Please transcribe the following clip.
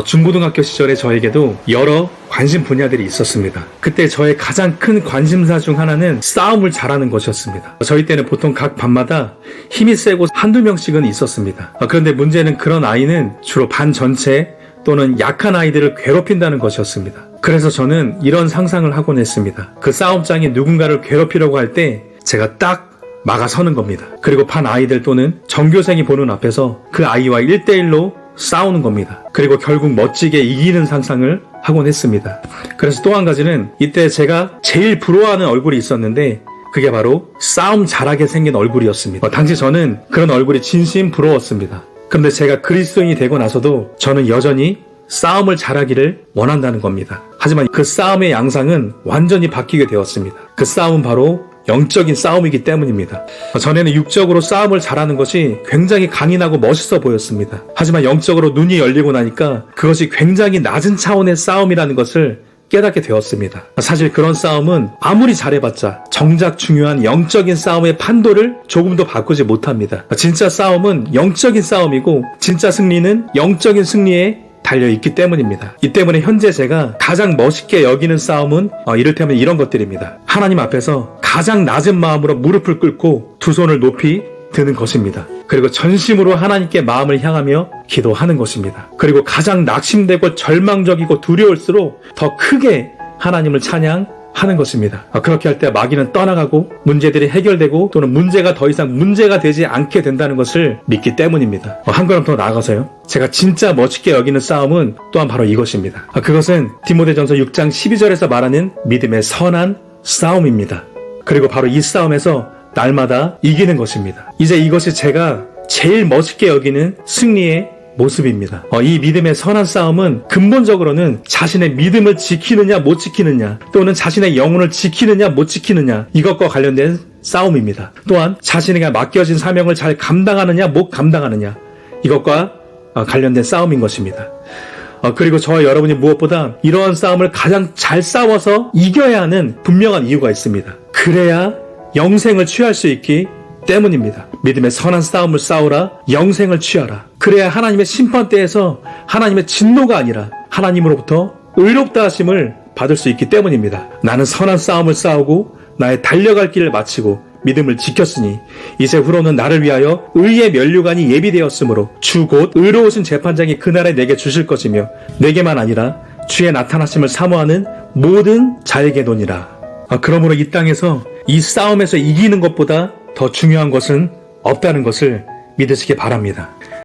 중고등학교 시절에 저에게도 여러 관심 분야들이 있었습니다. 그때 저의 가장 큰 관심사 중 하나는 싸움을 잘하는 것이었습니다. 저희 때는 보통 각 반마다 힘이 세고 한두 명씩은 있었습니다. 그런데 문제는 그런 아이는 주로 반 전체 또는 약한 아이들을 괴롭힌다는 것이었습니다. 그래서 저는 이런 상상을 하곤 했습니다. 그 싸움장이 누군가를 괴롭히려고 할 때 제가 딱 막아서는 겁니다. 그리고 반 아이들 또는 전교생이 보는 앞에서 그 아이와 1대1로 싸우는 겁니다. 그리고 결국 멋지게 이기는 상상을 하곤 했습니다. 그래서 또 한 가지는 이때 제가 제일 부러워하는 얼굴이 있었는데 그게 바로 싸움 잘하게 생긴 얼굴이었습니다. 당시 저는 그런 얼굴이 진심 부러웠습니다. 그런데 제가 그리스도인이 되고 나서도 저는 여전히 싸움을 잘하기를 원한다는 겁니다. 하지만 그 싸움의 양상은 완전히 바뀌게 되었습니다. 그 싸움은 바로 영적인 싸움이기 때문입니다. 전에는 육적으로 싸움을 잘하는 것이 굉장히 강인하고 멋있어 보였습니다. 하지만 영적으로 눈이 열리고 나니까 그것이 굉장히 낮은 차원의 싸움이라는 것을 깨닫게 되었습니다. 사실 그런 싸움은 아무리 잘해봤자 정작 중요한 영적인 싸움의 판도를 조금도 바꾸지 못합니다. 진짜 싸움은 영적인 싸움이고 진짜 승리는 영적인 승리에 달려있기 때문입니다. 이 때문에 현재 제가 가장 멋있게 여기는 싸움은 이를테면 이런 것들입니다. 하나님 앞에서 가장 낮은 마음으로 무릎을 꿇고 두 손을 높이 드는 것입니다. 그리고 전심으로 하나님께 마음을 향하며 기도하는 것입니다. 그리고 가장 낙심되고 절망적이고 두려울수록 더 크게 하나님을 찬양하는 것입니다. 그렇게 할 때 마귀는 떠나가고 문제들이 해결되고 또는 문제가 더 이상 문제가 되지 않게 된다는 것을 믿기 때문입니다. 한 걸음 더 나아가서요. 제가 진짜 멋있게 여기는 싸움은 또한 바로 이것입니다. 그것은 디모데전서 6장 12절에서 말하는 믿음의 선한 싸움입니다. 그리고 바로 이 싸움에서 날마다 이기는 것입니다. 이제 이것이 제가 제일 멋있게 여기는 승리의 모습입니다. 이 믿음의 선한 싸움은 근본적으로는 자신의 믿음을 지키느냐 못 지키느냐 또는 자신의 영혼을 지키느냐 못 지키느냐 이것과 관련된 싸움입니다. 또한 자신에게 맡겨진 사명을 잘 감당하느냐 못 감당하느냐 이것과 관련된 싸움인 것입니다. 그리고 저와 여러분이 무엇보다 이러한 싸움을 가장 잘 싸워서 이겨야 하는 분명한 이유가 있습니다. 그래야 영생을 취할 수 있기 때문입니다. 믿음의 선한 싸움을 싸우라, 영생을 취하라. 그래야 하나님의 심판대에서 하나님의 진노가 아니라 하나님으로부터 의롭다 하심을 받을 수 있기 때문입니다. 나는 선한 싸움을 싸우고 나의 달려갈 길을 마치고 믿음을 지켰으니 이제 후로는 나를 위하여 의의 면류관이 예비되었으므로 주 곧 의로우신 재판장이 그날에 내게 주실 것이며 내게만 아니라 주의 나타나심을 사모하는 모든 자에게노니라. 그러므로 이 땅에서 이 싸움에서 이기는 것보다 더 중요한 것은 없다는 것을 믿으시기 바랍니다.